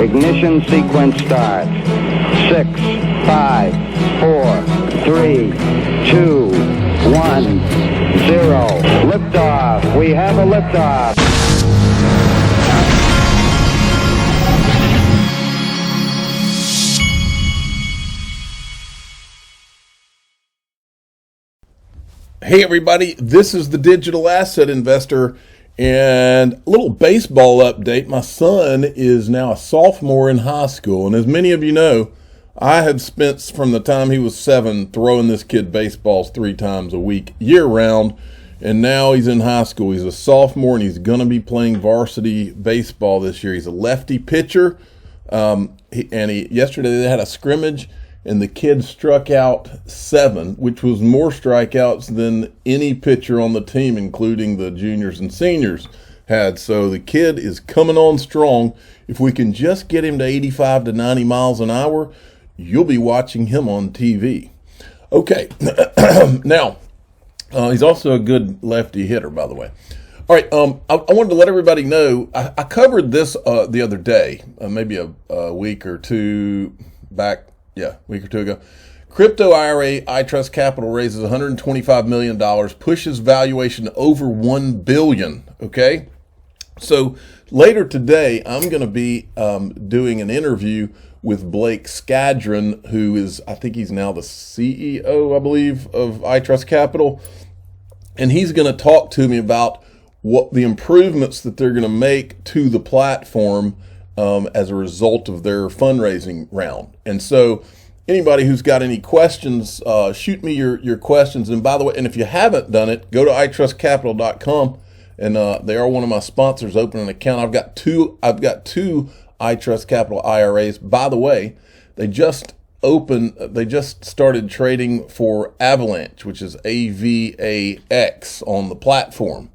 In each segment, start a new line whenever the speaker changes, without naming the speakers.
Ignition sequence starts. 6, 5, 4, 3, 2, 1, 0. Liftoff. We have a liftoff.
Hey everybody, this is the Digital Asset Investor, and a little baseball update. My son is now a sophomore in high school, and as many of you know, I had spent from the time he was 7 throwing this kid baseballs 3 times a week, year round, and now he's in high school. He's a sophomore, and he's going to be playing varsity baseball this year. He's a lefty pitcher, yesterday they had a scrimmage, and the kid struck out 7, which was more strikeouts than any pitcher on the team, including the juniors and seniors, had. So the kid is coming on strong. If we can just get him to 85 to 90 miles an hour, you'll be watching him on TV. Okay, now, he's also a good lefty hitter, by the way. All right, I wanted to let everybody know, I covered this the other day, maybe a week or two back. Yeah, a week or two ago. Crypto IRA iTrustCapital raises $125 million, pushes valuation over $1 billion, okay? So later today, I'm going to be doing an interview with Blake Skadron, who is, I think he's now the CEO, I believe, of iTrustCapital. And he's going to talk to me about what the improvements that they're going to make to the platform as a result of their fundraising round. And so anybody who's got any questions, shoot me your questions. And by the way, and if you haven't done it, go to iTrustCapital.com, and they are one of my sponsors. Open an account. I've got two iTrustCapital IRAs. By the way, they just started trading for Avalanche, which is AVAX on the platform.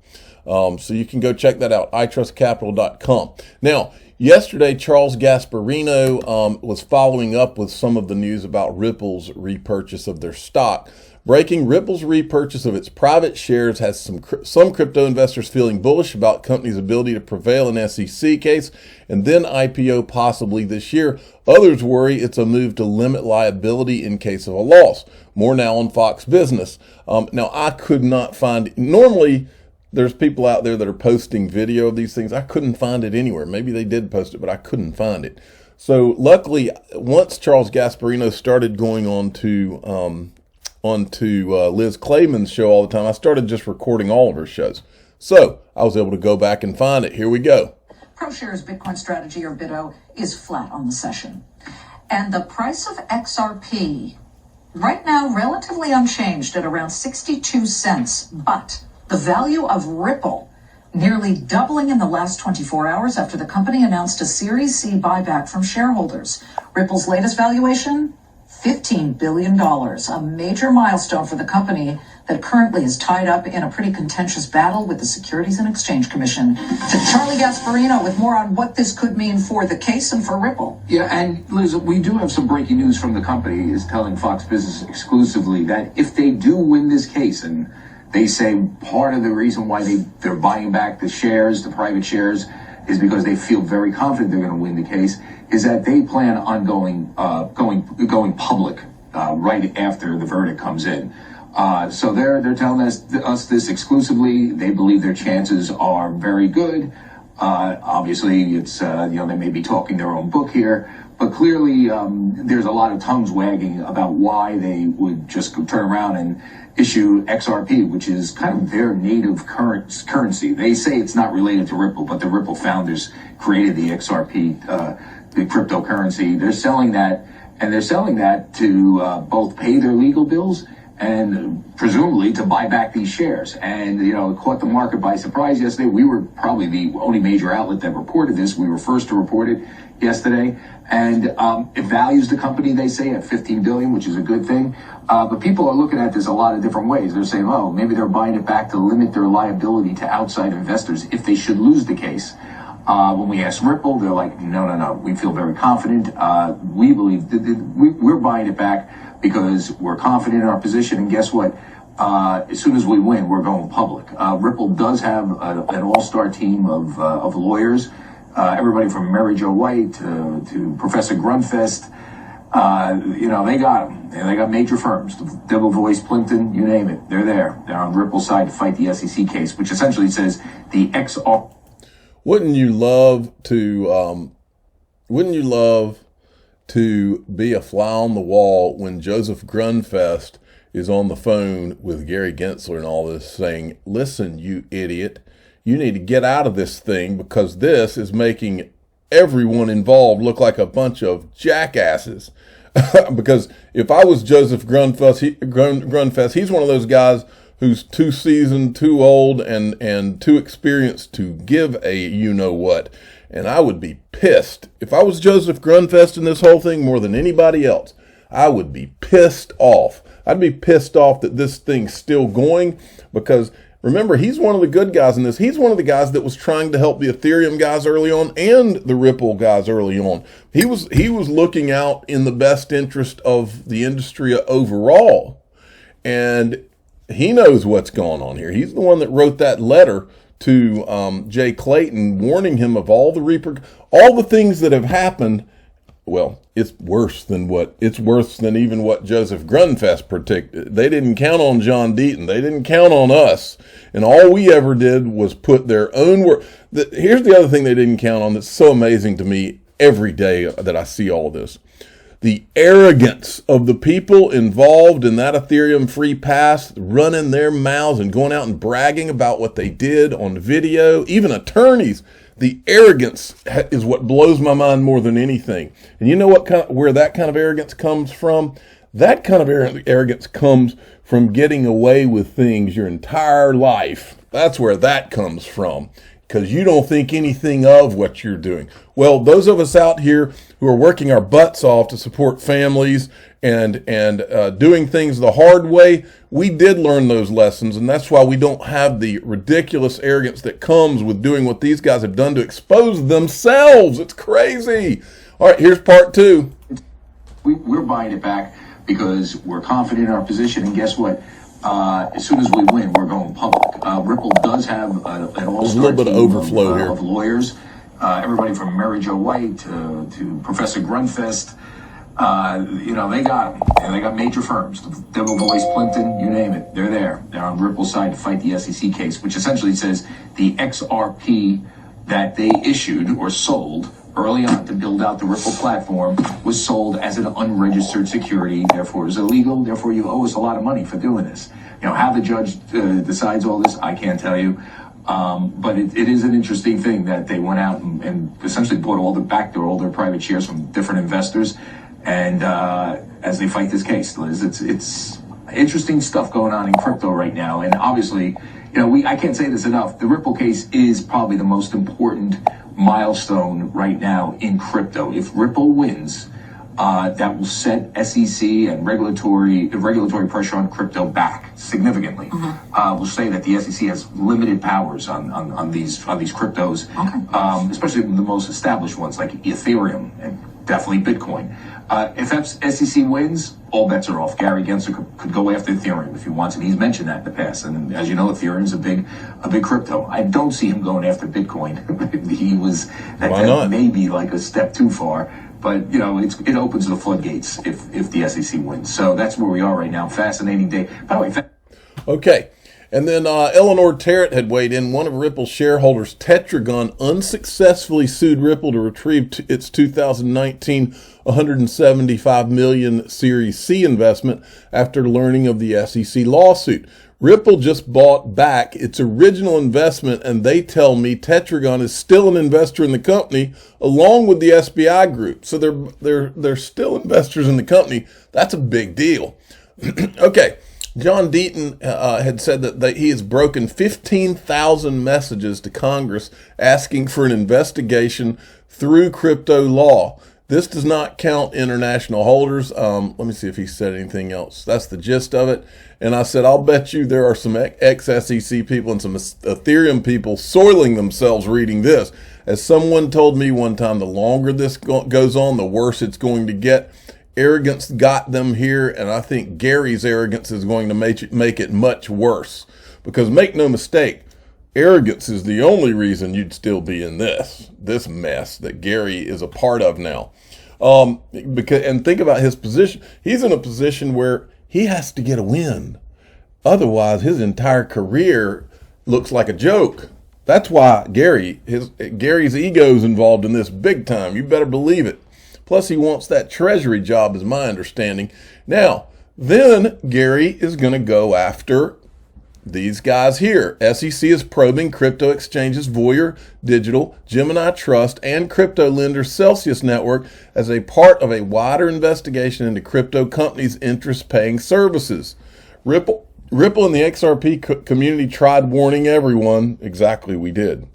So you can go check that out, iTrustCapital.com. Now, yesterday, Charles Gasparino was following up with some of the news about Ripple's repurchase of their stock. Breaking: Ripple's repurchase of its private shares has some crypto investors feeling bullish about company's ability to prevail in SEC case and then IPO possibly this year. Others worry it's a move to limit liability in case of a loss. More now on Fox Business. Now, I could not find, normally there's people out there that are posting video of these things. I couldn't find it anywhere. Maybe they did post it, but I couldn't find it. So luckily, once Charles Gasparino started going on to Liz Clayman's show all the time, I started just recording all of her shows. So I was able to go back and find it. Here we go.
ProShares Bitcoin strategy, or BITO, is flat on the session. And the price of XRP right now relatively unchanged at around 62 cents, but the value of Ripple nearly doubling in the last 24 hours after the company announced a Series C buyback from shareholders. Ripple's latest valuation, $15 billion, a major milestone for the company that currently is tied up in a pretty contentious battle with the Securities and Exchange Commission. To Charlie Gasparino with more on what this could mean for the case and for Ripple.
Yeah, and Liz, we do have some breaking news from the company is telling Fox Business exclusively that if they do win this case, and they say part of the reason why they're buying back the shares, the private shares, is because they feel very confident they're going to win the case, is that they plan on going public right after the verdict comes in. So they're telling us this exclusively. They believe their chances are very good. Obviously, it's they may be talking their own book here, but clearly there's a lot of tongues wagging about why they would just turn around and issue XRP, which is kind of their native currency. They say it's not related to Ripple, but the Ripple founders created the XRP, the cryptocurrency. They're selling that, and they're selling that to both pay their legal bills and presumably to buy back these shares. And, it caught the market by surprise yesterday. We were probably the only major outlet that reported this. We were first to report it yesterday. And it values the company, they say, at $15 billion, which is a good thing. But people are looking at this a lot of different ways. They're saying, oh, maybe they're buying it back to limit their liability to outside investors if they should lose the case. When we asked Ripple, they're like, no. We feel very confident. We believe we're buying it back because we're confident in our position. And guess what? As soon as we win, we're going public. Ripple does have an all-star team of lawyers everybody from Mary Jo White to Professor Grunfest. They got them. They got major firms, Devil Voice, Plimpton, you name it. They're there. They're on Ripple's side to fight the SEC case, which essentially says the XR.
Wouldn't you love to be a fly on the wall when Joseph Grunfest is on the phone with Gary Gensler and all this saying, listen, you idiot, you need to get out of this thing because this is making everyone involved look like a bunch of jackasses. Because if I was Joseph Grunfest, he's one of those guys who's too seasoned, too old, and too experienced to give a you-know-what. And I would be pissed. If I was Joseph Grunfest in this whole thing more than anybody else, I would be pissed off. I'd be pissed off that this thing's still going because, remember, he's one of the good guys in this. He's one of the guys that was trying to help the Ethereum guys early on and the Ripple guys early on. He was looking out in the best interest of the industry overall. And he knows what's going on here. He's the one that wrote that letter to Jay Clayton warning him of all the things that have happened. Well, it's worse than even what Joseph Grunfest predicted. They didn't count on John Deaton. They didn't count on us. And all we ever did was put their own work. Here's the other thing they didn't count on that's so amazing to me every day that I see all of this. The arrogance of the people involved in that Ethereum free pass, running their mouths and going out and bragging about what they did on video, even attorneys. The arrogance is what blows my mind more than anything. And you know where that kind of arrogance comes from? That kind of arrogance comes from getting away with things your entire life. That's where that comes from. Because you don't think anything of what you're doing. Well, those of us out here who are working our butts off to support families and doing things the hard way, we did learn those lessons, and that's why we don't have the ridiculous arrogance that comes with doing what these guys have done to expose themselves. It's crazy. All right, here's part two.
We're buying it back because we're confident in our position, and guess what? As soon as we win, we're going public. Ripple does have an all-star
bit of
team
overflow here
of lawyers. Everybody from Mary Jo White to Professor Grunfest. They got them. And they got major firms. Devil Voice, Plimpton, you name it. They're there. They're on Ripple's side to fight the SEC case, which essentially says the XRP that they issued or sold early on to build out the Ripple platform was sold as an unregistered security, therefore is illegal, therefore you owe us a lot of money for doing this. How the judge decides all this, I can't tell you. But it is an interesting thing that they went out and essentially bought all their private shares from different investors. And as they fight this case, Liz, it's interesting stuff going on in crypto right now. And obviously, I can't say this enough. The Ripple case is probably the most important milestone right now in crypto. If Ripple wins, that will set SEC and regulatory pressure on crypto back significantly. We'll say that the SEC has limited powers on these cryptos, especially the most established ones like Ethereum and definitely Bitcoin. If SEC wins, all bets are off. Gary Gensler could go after Ethereum if he wants, and he's mentioned that in the past. And as you know, Ethereum is a big crypto. I don't see him going after Bitcoin. That may be like a step too far. But it opens the floodgates if the SEC wins. So that's where we are right now. Fascinating day. By the way,
okay. And then Eleanor Terrett had weighed in. One of Ripple's shareholders, Tetragon, unsuccessfully sued Ripple to retrieve its 2019 $175 million Series C investment after learning of the SEC lawsuit. Ripple just bought back its original investment, and they tell me Tetragon is still an investor in the company along with the SBI Group. So they're still investors in the company. That's a big deal. Okay. John Deaton had said that he has broken 15,000 messages to Congress asking for an investigation through crypto law. This does not count international holders. Let me see if he said anything else. That's the gist of it. And I said, I'll bet you there are some ex-SEC people and some Ethereum people soiling themselves reading this. As someone told me one time, the longer this goes on, the worse it's going to get. Arrogance got them here, and I think Gary's arrogance is going to make it much worse. Because make no mistake, arrogance is the only reason you'd still be in this mess that Gary is a part of now. And think about his position. He's in a position where he has to get a win. Otherwise, his entire career looks like a joke. That's why Gary's ego's involved in this big time. You better believe it. Plus, he wants that treasury job, is my understanding. Now, then Gary is going to go after these guys here. SEC is probing crypto exchanges Voyager Digital, Gemini Trust, and crypto lender Celsius Network as a part of a wider investigation into crypto companies' interest-paying services. Ripple and the XRP community tried warning everyone. Exactly, we did.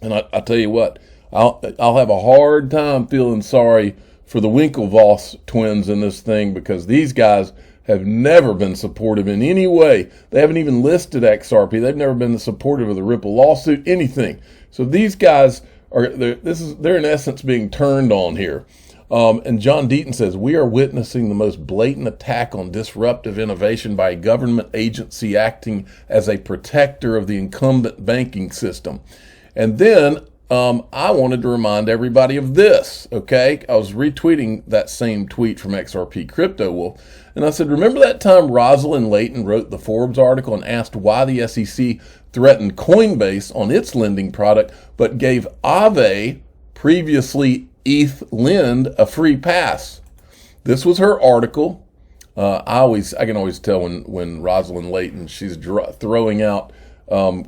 And I tell you what, I'll have a hard time feeling sorry for the Winklevoss twins in this thing, because these guys have never been supportive in any way. They haven't even listed XRP. They've never been supportive of the Ripple lawsuit, anything. So these guys they're in essence being turned on here. And John Deaton says, we are witnessing the most blatant attack on disruptive innovation by a government agency acting as a protector of the incumbent banking system. And then I wanted to remind everybody of this, okay? I was retweeting that same tweet from XRP Crypto Wolf, and I said, remember that time Rosalind Layton wrote the Forbes article and asked why the SEC threatened Coinbase on its lending product, but gave Aave, previously ETH Lend, a free pass? This was her article. I can always tell when Rosalind Layton, she's throwing out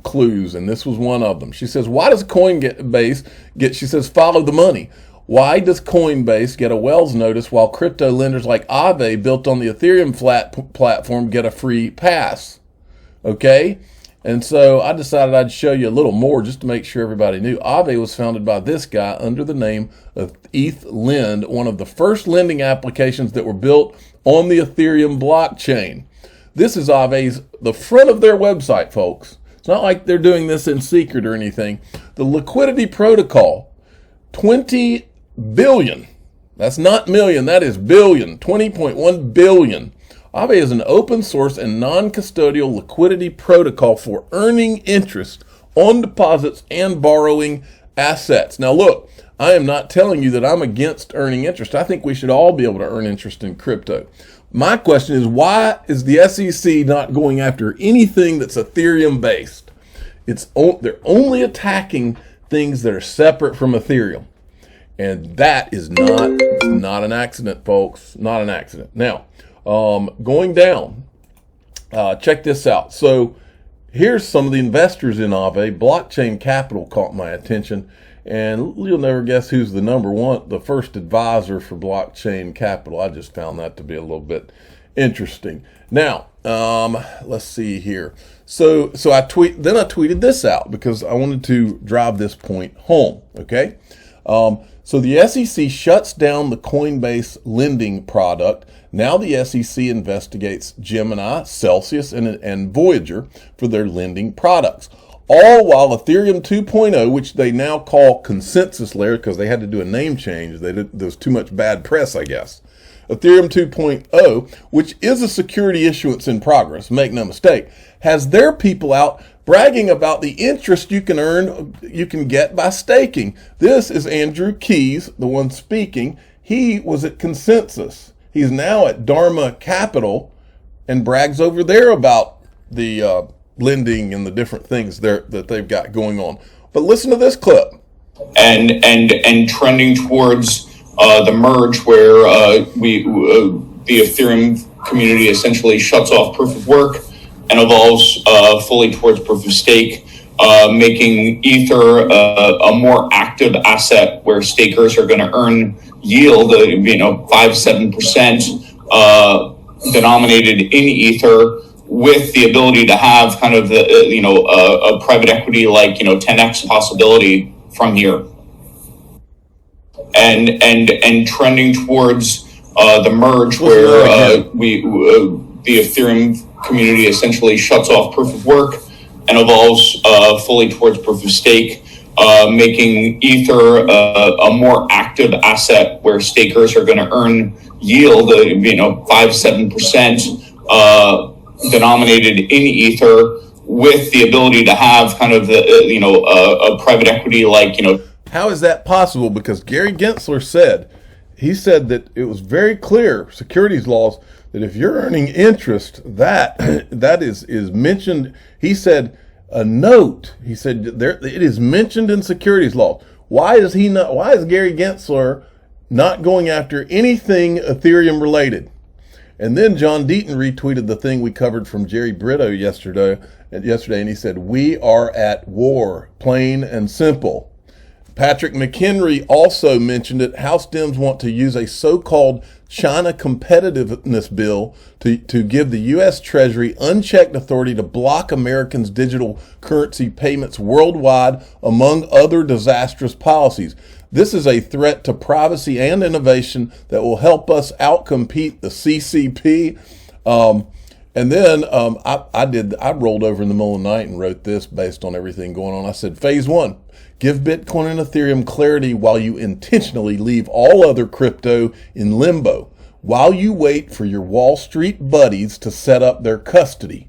clues, and this was one of them. She says, why does Coinbase get, she says, follow the money. Why does Coinbase get a Wells notice while crypto lenders like Aave, built on the Ethereum platform, get a free pass? Okay? And so I decided I'd show you a little more just to make sure everybody knew. Aave was founded by this guy under the name of ETH Lend, one of the first lending applications that were built on the Ethereum blockchain. This is Aave's, the front of their website, folks. It's not like they're doing this in secret or anything. The liquidity protocol, 20 billion. That's not million, that is billion. 20.1 billion. Aave is an open source and non-custodial liquidity protocol for earning interest on deposits and borrowing assets. Now look, I am not telling you that I'm against earning interest. I think we should all be able to earn interest in crypto. My question is, why is the SEC not going after anything that's Ethereum based? They're only attacking things that are separate from Ethereum. And that is not an accident, folks. Not an accident. Now, going down, check this out. So here's some of the investors in Aave. Blockchain Capital caught my attention. And you'll never guess who's the first advisor for Blockchain Capital. I just found that to be a little bit interesting. Now, let's see here. So I tweeted this out because I wanted to drive this point home. Okay. So the SEC shuts down the Coinbase lending product. Now the SEC investigates Gemini, Celsius, and Voyager for their lending products. All while Ethereum 2.0, which they now call consensus layer because they had to do a name change. There was too much bad press, I guess. Ethereum 2.0, which is a security issuance in progress, make no mistake, has their people out bragging about the interest you can get by staking. This is Andrew Keys, the one speaking. He was at Consensus. He's now at Dharma Capital and brags over there about the lending and the different things that they've got going on. But listen to this clip.
And trending towards the merge where the Ethereum community essentially shuts off proof of work and evolves fully towards proof of stake, making Ether a more active asset where stakers are going to earn yield, 5-7% denominated in Ether, with the ability to have kind of a private equity like 10x possibility from here, and trending towards the merge where the Ethereum community essentially shuts off proof of work and evolves fully towards proof of stake, making Ether a more active asset where stakers are going to earn yield, 5-7% denominated in Ether, with the ability to have kind of a private equity like
How is that possible? Because Gary Gensler said that it was very clear, securities laws, that if you're earning interest, that is mentioned. He said a note. He said it is mentioned in securities laws. Why is Gary Gensler not going after anything Ethereum related? And then John Deaton retweeted the thing we covered from Jerry Brito yesterday, and he said, "We are at war, plain and simple." Patrick McHenry also mentioned it. House Dems want to use a so-called China competitiveness bill to give the U.S. Treasury unchecked authority to block Americans' digital currency payments worldwide, among other disastrous policies. This is a threat to privacy and innovation that will help us outcompete the CCP. And then I rolled over in the middle of the night and wrote this based on everything going on. I said, phase one, give Bitcoin and Ethereum clarity while you intentionally leave all other crypto in limbo, while you wait for your Wall Street buddies to set up their custody.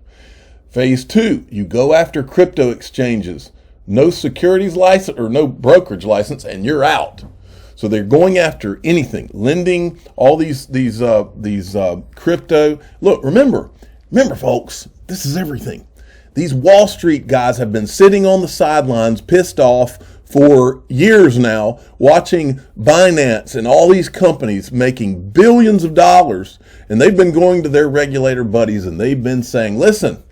Phase two, you go after crypto exchanges. No securities license or no brokerage license, and you're out. So they're going after anything, lending, all these crypto. Look, remember, folks, this is everything. These Wall Street guys have been sitting on the sidelines, pissed off for years now, watching Binance and all these companies making billions of dollars, and they've been going to their regulator buddies and they've been saying, listen,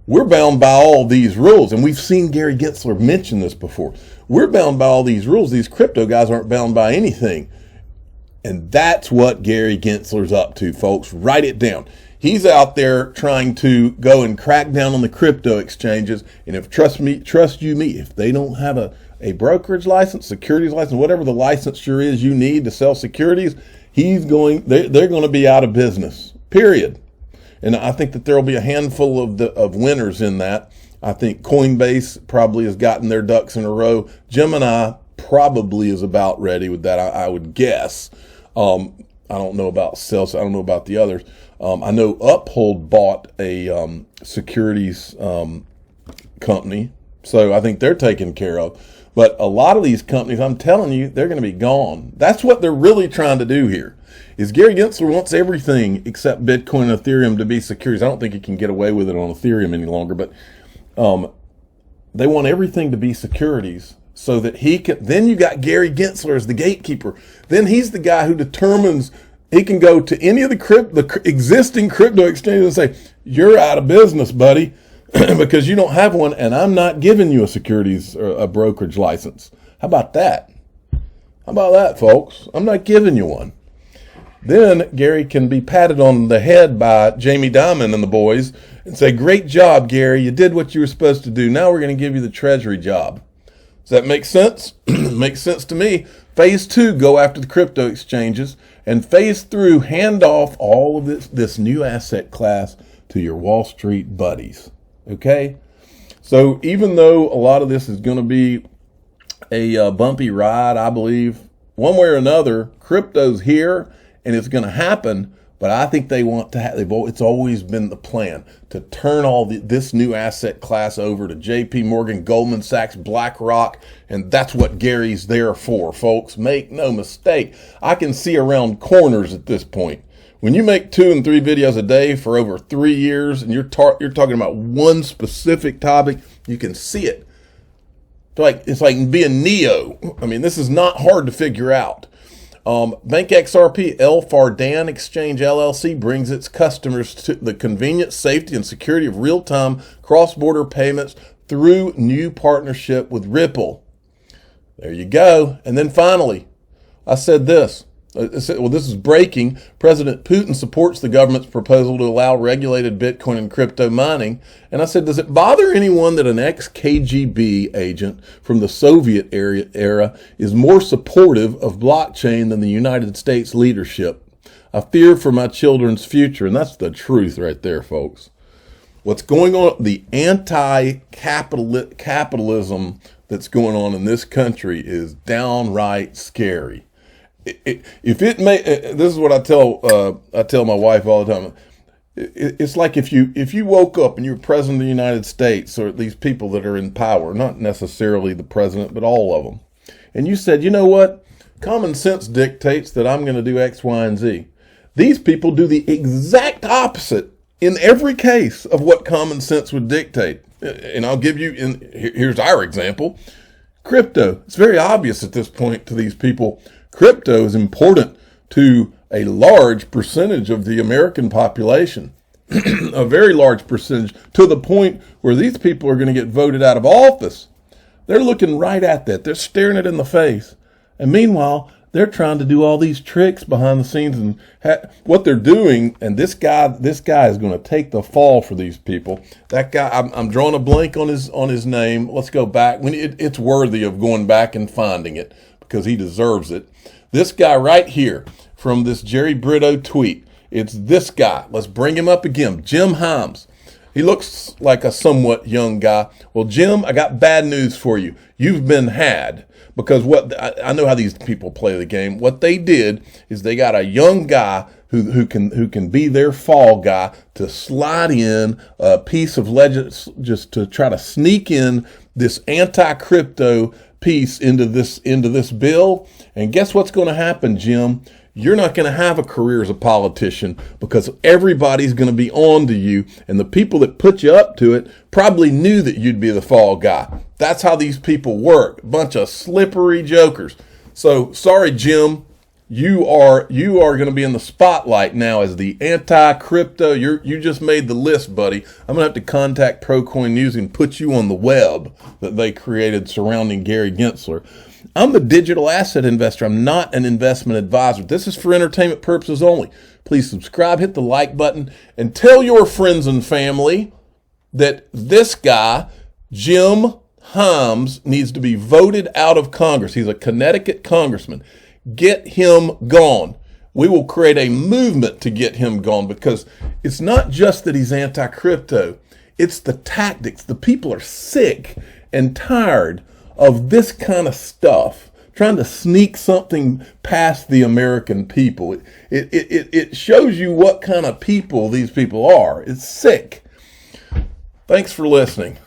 we're bound by all these rules. And we've seen Gary Gensler mention this before. We're bound by all these rules. These crypto guys aren't bound by anything. And that's what Gary Gensler's up to, folks. Write it down. He's out there trying to go and crack down on the crypto exchanges. And if trust you me, if they don't have a brokerage license, securities license, whatever the licensure is you need to sell securities, they're going to be out of business, period. And I think that there will be a handful of winners in that. I think Coinbase probably has gotten their ducks in a row. Gemini probably is about ready with that, I would guess. I don't know about Celsius. I don't know about the others. I know Uphold bought a securities company, so I think they're taken care of. But a lot of these companies, I'm telling you, they're going to be gone. That's what they're really trying to do here. Is Gary Gensler wants everything except Bitcoin and Ethereum to be securities. I don't think he can get away with it on Ethereum any longer, but they want everything to be securities so that he can. Then you got Gary Gensler as the gatekeeper. Then he's the guy who determines he can go to any of the existing crypto exchanges and say, you're out of business, buddy, because you don't have one, and I'm not giving you a securities or a brokerage license. How about that? How about that, folks? I'm not giving you one. Then Gary can be patted on the head by Jamie Dimon and the boys and say, great job, Gary. You did what you were supposed to do. Now we're going to give you the treasury job. Does that make sense? Makes sense to me. Phase two, go after the crypto exchanges. And phase three, hand off all of this new asset class to your Wall Street buddies. Okay? So even though a lot of this is going to be a bumpy ride, I believe, one way or another, crypto's here. And it's going to happen, but I think they want to have, it's always been the plan to turn all this new asset class over to JP Morgan, Goldman Sachs, BlackRock, and that's what Gary's there for, folks. Make no mistake. I can see around corners at this point. When you make 2 and 3 videos a day for over 3 years and you're talking about one specific topic, you can see it. It's like being Neo. I mean, this is not hard to figure out. Bank XRP, El Fardan Exchange LLC brings its customers to the convenience, safety, and security of real-time cross-border payments through new partnership with Ripple. There you go. And then finally, I said this. This is breaking. President Putin supports the government's proposal to allow regulated Bitcoin and crypto mining. And I said, does it bother anyone that an ex-KGB agent from the Soviet era is more supportive of blockchain than the United States leadership? I fear for my children's future. And that's the truth right there, folks. What's going on, the anti-capitalism that's going on in this country is downright scary. This is what I tell my wife all the time. It's like if you woke up and you're president of the United States, or at least people that are in power, not necessarily the president, but all of them, and you said, you know what, common sense dictates that I'm going to do X, Y, and Z. These people do the exact opposite in every case of what common sense would dictate. And I'll give you, here's our example, crypto. It's very obvious at this point to these people, crypto is important to a large percentage of the American population, a very large percentage, to the point where these people are going to get voted out of office. They're looking right at that. They're staring it in the face. And meanwhile, they're trying to do all these tricks behind the scenes, and what they're doing. And this guy is going to take the fall for these people. That guy, I'm drawing a blank on his name. Let's go back. It's worthy of going back and finding it because he deserves it. This guy right here from this Jerry Brito tweet. It's this guy. Let's bring him up again. Jim Himes. He looks like a somewhat young guy. Well, Jim, I got bad news for you. You've been had. Because I know how these people play the game. What they did is they got a young guy who can be their fall guy to slide in a piece of legend, just to try to sneak in this anti-crypto piece into this bill. And guess what's going to happen, Jim? You're not going to have a career as a politician because everybody's going to be on to you. And the people that put you up to it probably knew that you'd be the fall guy. That's how these people work. A bunch of slippery jokers. So sorry, Jim, you are going to be in the spotlight now as the anti-crypto. You just made the list, buddy. I'm going to have to contact Procoin News and put you on the web that they created surrounding Gary Gensler. I'm a digital asset investor. I'm not an investment advisor. This is for entertainment purposes only. Please subscribe, hit the like button, and tell your friends and family that this guy, Jim Himes, needs to be voted out of Congress. He's a Connecticut congressman. Get him gone. We will create a movement to get him gone because it's not just that he's anti-crypto. It's the tactics. The people are sick and tired of this kind of stuff, trying to sneak something past the American people. It shows you what kind of people these people are. It's sick. Thanks for listening.